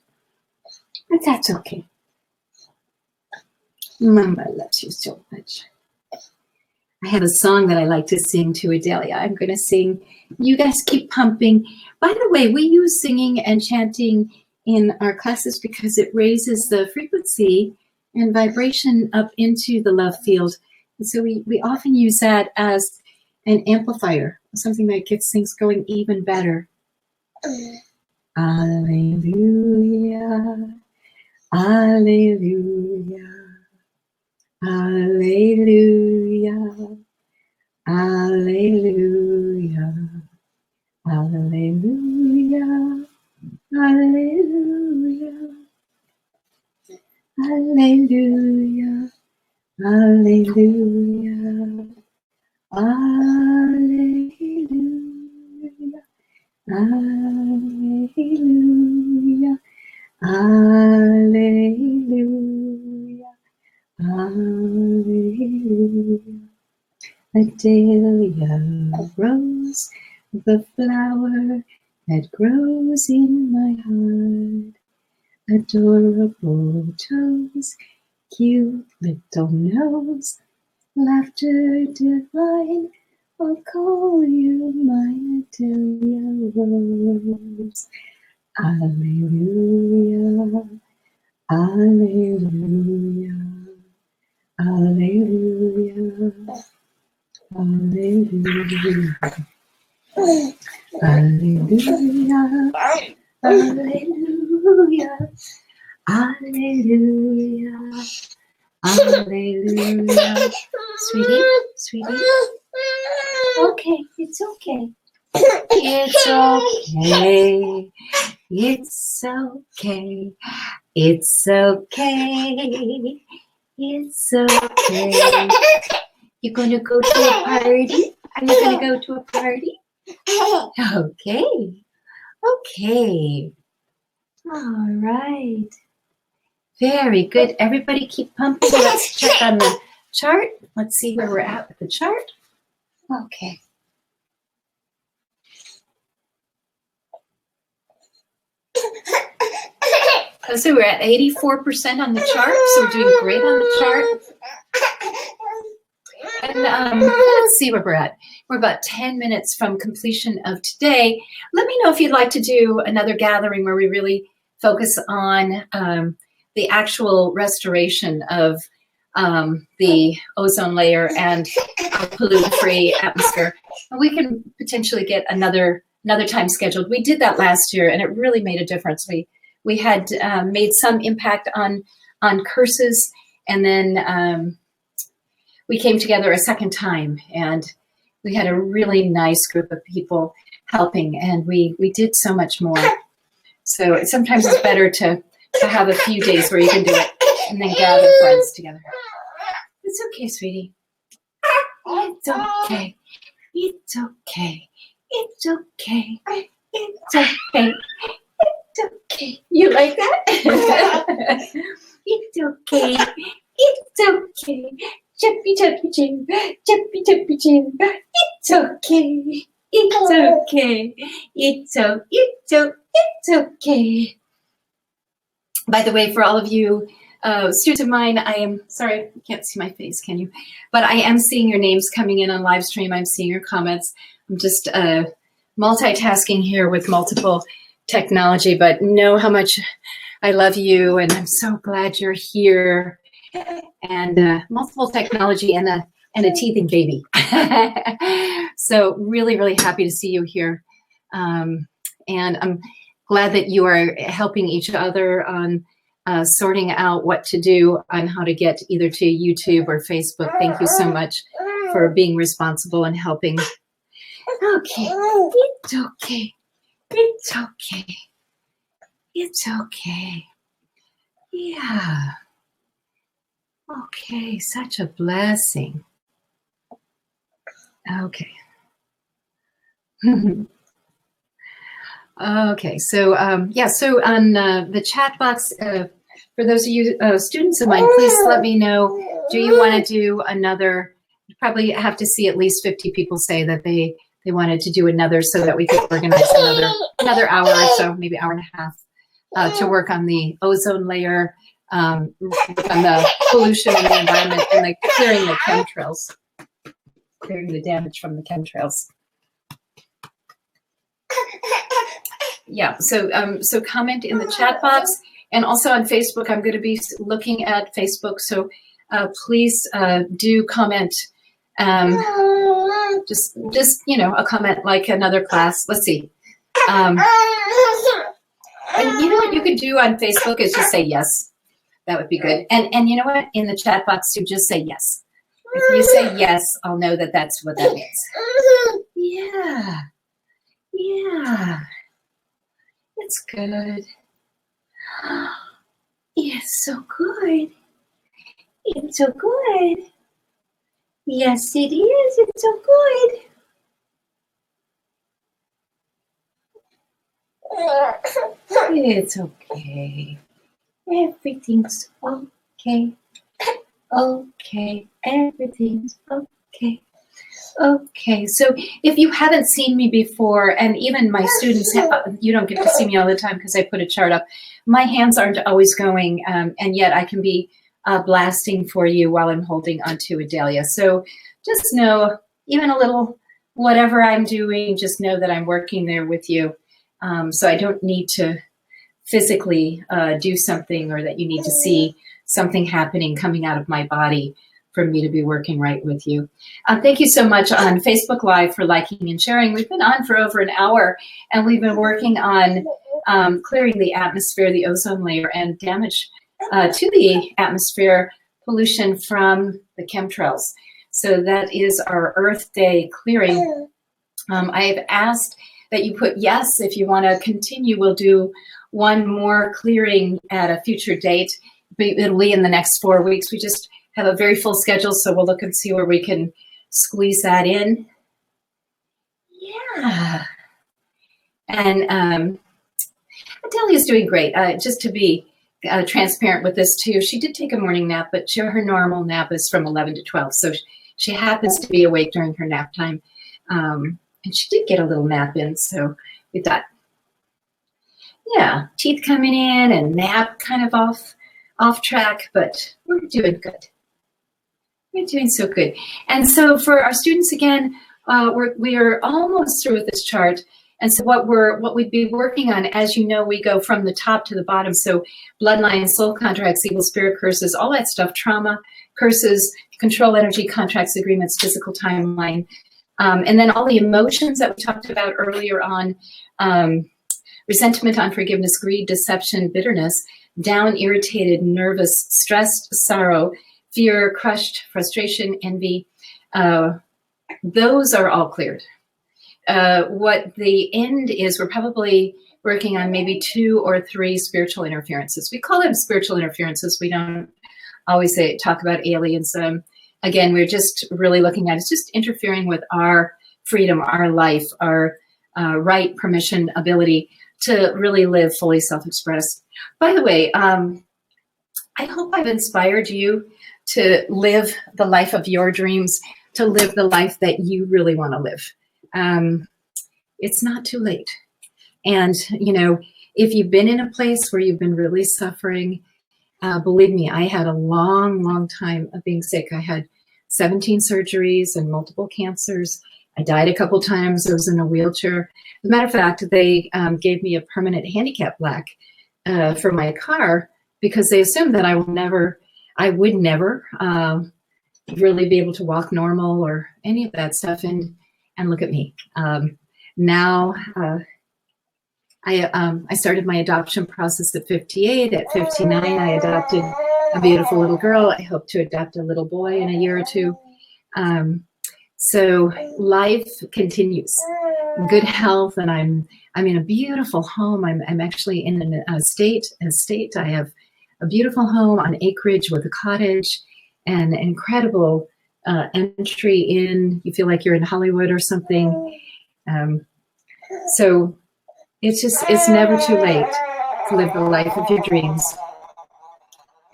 but that's okay. Mama loves you so much. I have a song that I like to sing to Adelia. I'm going to sing. You guys keep pumping. By the way, we use singing and chanting in our classes because it raises the frequency and vibration up into the love field. And so we often use that as an amplifier, something that gets things going even better. Alleluia, alleluia, alleluia, alleluia, alleluia, alleluia, alleluia, alleluia, alleluia, alleluia, alleluia, alleluia. Adelia rose, the flower that grows in my heart. Adorable toes, cute little nose, laughter divine, I'll call you my Adelia Rose. Alleluia, alleluia, alleluia, alleluia, alleluia, alleluia, alleluia, alleluia. Sweetie, okay, it's okay. It's okay. It's okay. It's okay. It's okay. You gonna go to a party? Are you gonna go to a party? Okay. Okay. All right. Very good. Everybody keep pumping. Let's check on the chart. Let's see where we're at with the chart. Okay. So we're at 84% on the chart, so we're doing great on the chart. And let's see where we're at. We're about 10 minutes from completion of today. Let me know if you'd like to do another gathering where we really focus on the actual restoration of the ozone layer and a pollutant-free atmosphere. And we can potentially get another time scheduled. We did that last year, and it really made a difference. We had made some impact on curses, and then we came together a second time, and we had a really nice group of people helping, and we did so much more. So sometimes it's better to have a few days where you can do it and then gather friends together. It's okay, sweetie. It's okay. It's okay. It's okay. It's okay. It's okay. You like that? It's okay. It's okay. Chippy, chippy, chim. Chippy, chippy, chim. It's okay. It's okay. It's okay. By the way, for all of you students of mine, I am sorry, you can't see my face, can you? But I am seeing your names coming in on live stream. I'm seeing your comments. I'm just multitasking here with multiple technology, but know how much I love you, and I'm so glad you're here. And multiple technology and a teething baby. So really, really happy to see you here. And I'm glad that you are helping each other on sorting out what to do on how to get either to YouTube or Facebook. Thank you so much for being responsible and helping. Okay, it's okay. It's okay. It's okay. Yeah. Okay, such a blessing. Okay. Okay, so yeah, so on the chat box, for those of you students of mine, please let me know, do you want to do another? You probably have to see at least 50 people say that they wanted to do another, so that we could organize another hour or so, maybe hour and a half, to work on the ozone layer, on the pollution in the environment, and like clearing the chemtrails, clearing the damage from the chemtrails. Yeah, so so comment in the chat box, and also on Facebook. I'm going to be looking at Facebook, so please do comment. Just you know, a comment like another class. Let's see. And you know what you could do on Facebook is just say yes. That would be good. And you know what? In the chat box, you just say yes. If you say yes, I'll know that that's what that means. Yeah. Yeah. It's good. It's so good. It's so good. Yes, it is. It's so good. It's okay. Everything's okay. Okay. Everything's okay. Okay, so if you haven't seen me before, and even my students, you don't get to see me all the time because I put a chart up. My hands aren't always going, and yet I can be blasting for you while I'm holding onto a dahlia. So just know, even a little, whatever I'm doing, just know that I'm working there with you. So I don't need to physically do something, or that you need to see something happening coming out of my body for me to be working right with you. Thank you so much on Facebook Live for liking and sharing. We've been on for over an hour, and we've been working on clearing the atmosphere, the ozone layer, and damage to the atmosphere, pollution from the chemtrails. So that is our Earth Day clearing. I've asked that you put yes if you want to continue. We'll do one more clearing at a future date. It'll be in the next 4 weeks. We just have a very full schedule, so we'll look and see where we can squeeze that in. Yeah. And Adelia's doing great. Just to be transparent with this too, she did take a morning nap, but her normal nap is from 11 to 12. So she happens to be awake during her nap time. And she did get a little nap in, so we thought, yeah, teeth coming in and nap kind of off track, but we're doing good. We're doing so good. And so for our students again, we are almost through with this chart, And so what we'd be working on, as you know, we go from the top to the bottom. So bloodline, soul contracts, evil spirit curses, all that stuff, trauma, curses, control energy, contracts, agreements, physical timeline. And then all the emotions that we talked about earlier on, resentment, unforgiveness, greed, deception, bitterness, down, irritated, nervous, stressed, sorrow, fear, crushed, frustration, envy. Those are all cleared. What the end is, we're probably working on maybe 2 or 3 spiritual interferences. We call them spiritual interferences. We don't always talk about aliens. Again, we're just really looking at it's just interfering with our freedom, our life, our right, permission, ability to really live fully self-expressed. By the way, I hope I've inspired you to live the life of your dreams, to live the life that you really want to live. It's not too late. And, you know, if you've been in a place where you've been really suffering, believe me, I had a long, long time of being sick. I had 17 surgeries and multiple cancers. I died a couple times. I was in a wheelchair. As a matter of fact, they gave me a permanent handicap plaque for my car because they assumed that I would never really be able to walk normal or any of that stuff. And look at me. Now I started my adoption process at 58. At 59, I adopted a beautiful little girl. I hope to adopt a little boy in a year or 2. So life continues. Good health, and I'm in a beautiful home. I'm actually in an estate. I have a beautiful home on acreage with a cottage and an incredible entry in. You feel like you're in Hollywood or something. So it's never too late to live the life of your dreams.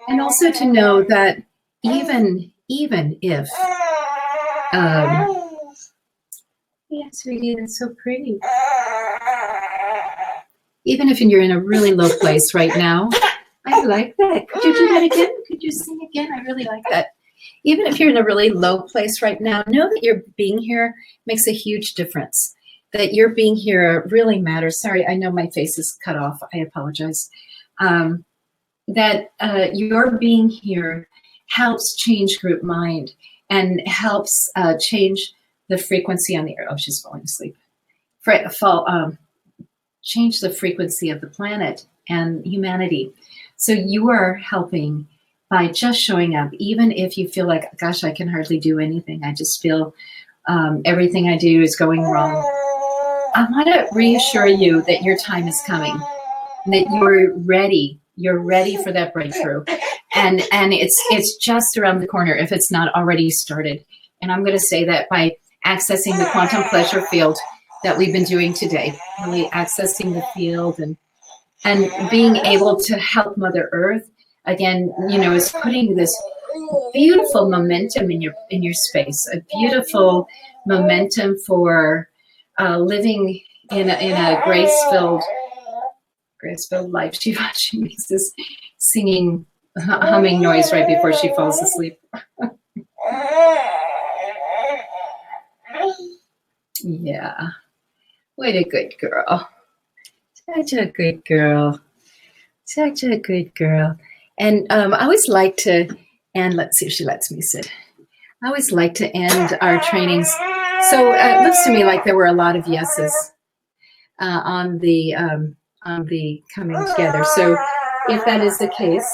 And also to know that even if, yeah, sweetie, that's so pretty. Even if you're in a really low place right now, I like that. Could you do that again? Could you sing again? I really like that. Even if you're in a really low place right now, know that your being here makes a huge difference. That your being here really matters. Sorry, I know my face is cut off. I apologize. That your being here helps change group mind and helps change the frequency on the earth. Oh, she's falling asleep. Change the frequency of the planet and humanity. So you are helping by just showing up, even if you feel like, gosh, I can hardly do anything. I just feel everything I do is going wrong. I want to reassure you that your time is coming, that you're ready. You're ready for that breakthrough. And it's just around the corner if it's not already started. And I'm going to say that by accessing the quantum pleasure field that we've been doing today, really accessing the field and being able to help Mother Earth again, you know, is putting this beautiful momentum in your space, a beautiful momentum for living in a grace-filled life. She makes this singing, humming noise right before she falls asleep. Yeah. What a good girl. Such a good girl. Such a good girl. And I always like to, and let's see if she lets me sit. I always like to end our trainings. So it looks to me like there were a lot of yeses on the coming together. So if that is the case,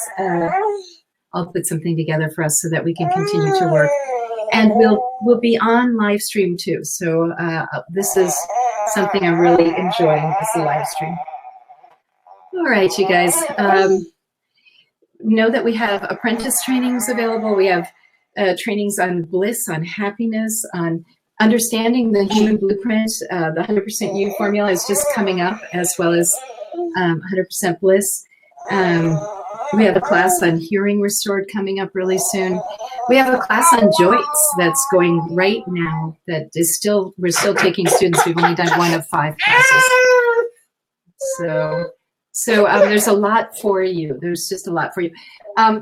I'll put something together for us so that we can continue to work. And we'll be on live stream too. So this is something I'm really enjoying, is the live stream. All right, you guys. Know that we have apprentice trainings available. We have trainings on bliss, on happiness, on understanding the human blueprint. The 100% You formula is just coming up, as well as 100% bliss. We have a class on hearing restored coming up really soon. We have a class on joints that's going right now. That is we're still taking students. We've only done 1 of 5 classes. So there's a lot for you. There's just a lot for you.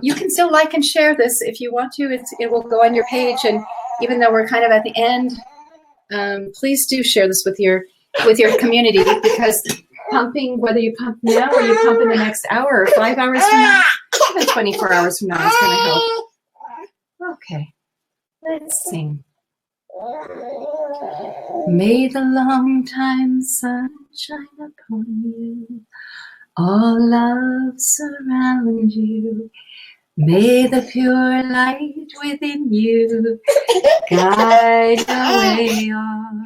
You can still like and share this if you want to. It will go on your page. And even though we're kind of at the end, please do share this with your with your community, because pumping, whether you pump now or you pump in the next hour or 5 hours from now, even 24 hours from now, is going to help. Okay, let's sing. May the long time sun shine upon you, all love surround you. May the pure light within you guide the way on.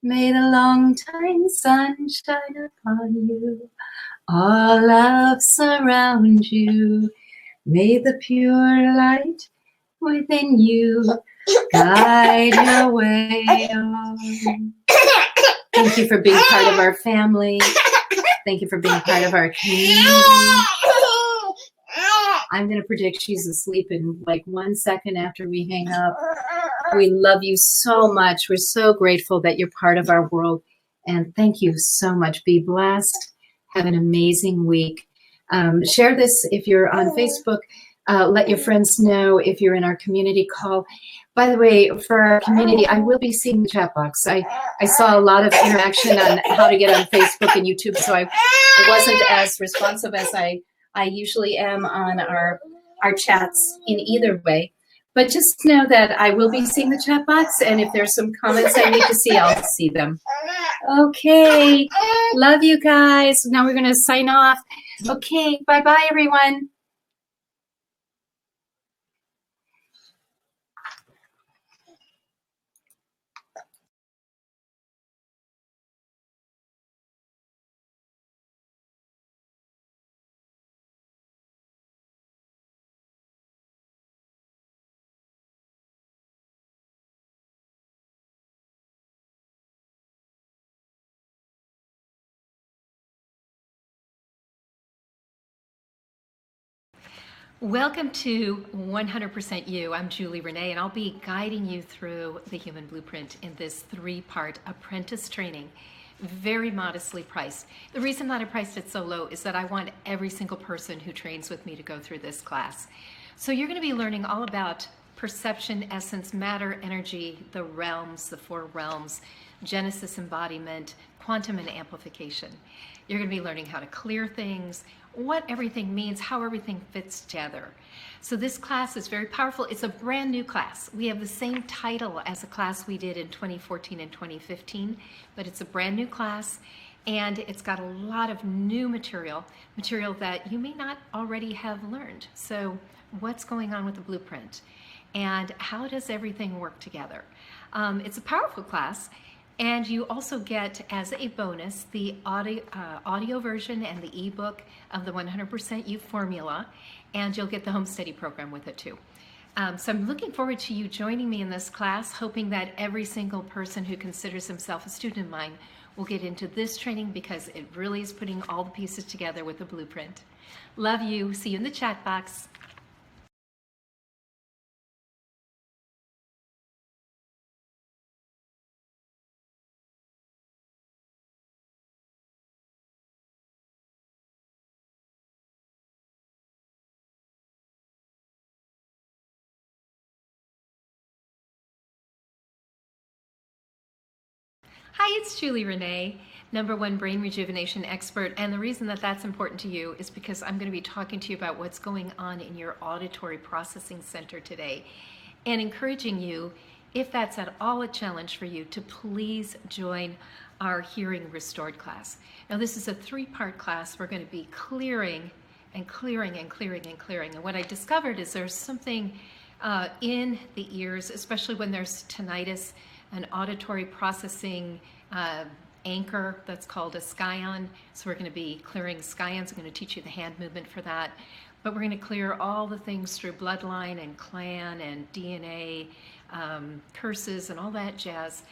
May the long time sun shine upon you, all love surround you. May the pure light within you guide your way on. Thank you for being part of our family. Thank you for being part of our community. I'm going to predict she's asleep in like 1 second after we hang up. We love you so much. We're so grateful that you're part of our world. And thank you so much. Be blessed. Have an amazing week. Share this if you're on Facebook. Let your friends know if you're in our community call. By the way, for our community, I will be seeing the chat box. I saw a lot of interaction on how to get on Facebook and YouTube, so I wasn't as responsive as I usually am on our chats in either way. But just know that I will be seeing the chat box, and if there's some comments I need to see, I'll see them. Okay, love you guys. Now we're going to sign off. Okay, bye-bye, everyone. Welcome to 100% You. I'm Julie Renee, and I'll be guiding you through the Human Blueprint in this 3-part apprentice training, very modestly priced. The reason that I priced it so low is that I want every single person who trains with me to go through this class. So you're going to be learning all about perception, essence, matter, energy, the realms, the 4 realms, Genesis embodiment, quantum and amplification. You're going to be learning how to clear things, what everything means, how everything fits together. So this class is very powerful. It's a brand new class. We have the same title as a class we did in 2014 and 2015, but it's a brand new class, and it's got a lot of new material that you may not already have learned. So what's going on with the blueprint? And how does everything work together? It's a powerful class. And you also get, as a bonus, the audio version and the ebook of the 100% You formula, and you'll get the Home Study program with it too. So I'm looking forward to you joining me in this class, hoping that every single person who considers himself a student of mine will get into this training, because it really is putting all the pieces together with the blueprint. Love you. See you in the chat box. Hi, it's Julie Renee, #1 brain rejuvenation expert. And the reason that that's important to you is because I'm going to be talking to you about what's going on in your auditory processing center today, and encouraging you, if that's at all a challenge for you, to please join our Hearing Restored class. Now, this is a 3-part class. We're going to be clearing and clearing and clearing and clearing. And what I discovered is there's something in the ears, especially when there's tinnitus, an auditory processing anchor that's called a scion. So we're going to be clearing scions. I'm going to teach you the hand movement for that. But we're going to clear all the things through bloodline and clan and DNA, curses and all that jazz.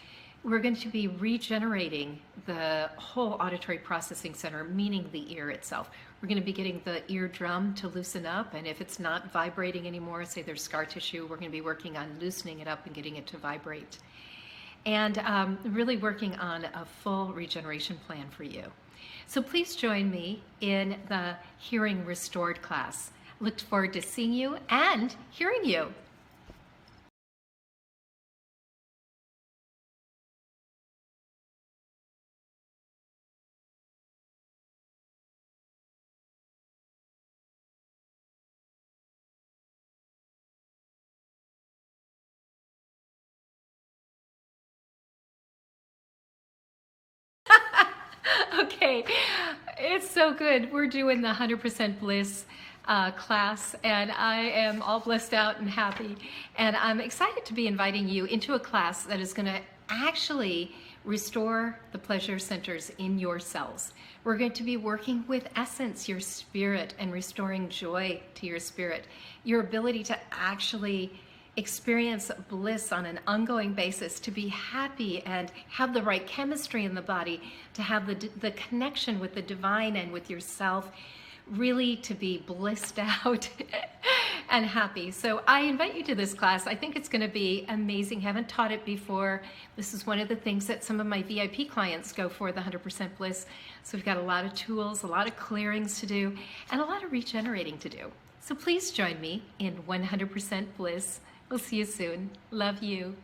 We're going to be regenerating the whole auditory processing center, meaning the ear itself. We're going to be getting the eardrum to loosen up, and if it's not vibrating anymore, say there's scar tissue, we're going to be working on loosening it up and getting it to vibrate. And really working on a full regeneration plan for you. So please join me in the Hearing Restored class. Look forward to seeing you and hearing you. Okay, it's so good. We're doing the 100% Bliss class, and I am all blissed out and happy. And I'm excited to be inviting you into a class that is going to actually restore the pleasure centers in your cells. We're going to be working with essence, your spirit, and restoring joy to your spirit, your ability to actually experience bliss on an ongoing basis, to be happy and have the right chemistry in the body, to have the connection with the divine and with yourself, really to be blissed out and happy. So I invite you to this class. I think it's going to be amazing. Haven't taught it before. This is one of the things that some of my VIP clients go for, the 100% Bliss. So we've got a lot of tools, a lot of clearings to do, and a lot of regenerating to do. So please join me in 100% Bliss. We'll see you soon. Love you.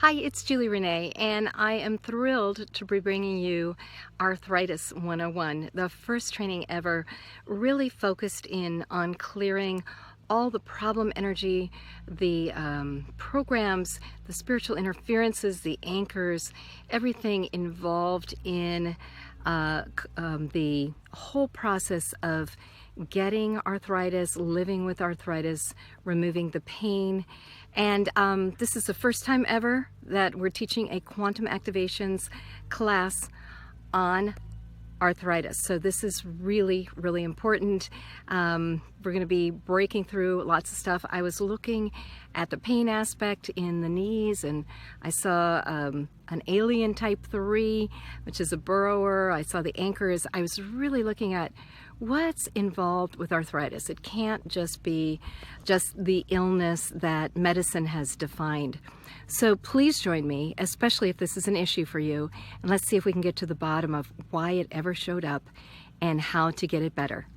Hi, it's Julie Renee, and I am thrilled to be bringing you Arthritis 101, the first training ever really focused in on clearing all the problem energy, the programs, the spiritual interferences, the anchors, everything involved in the whole process of getting arthritis, living with arthritis, removing the pain. And this is the first time ever that we're teaching a quantum activations class on arthritis. So this is really, really important. We're going to be breaking through lots of stuff. I was looking at the pain aspect in the knees, and I saw an alien type 3, which is a burrower. I saw the anchors. I was really looking at what's involved with arthritis. It can't just be just the illness that medicine has defined. So please join me, especially if this is an issue for you, and let's see if we can get to the bottom of why it ever showed up and how to get it better.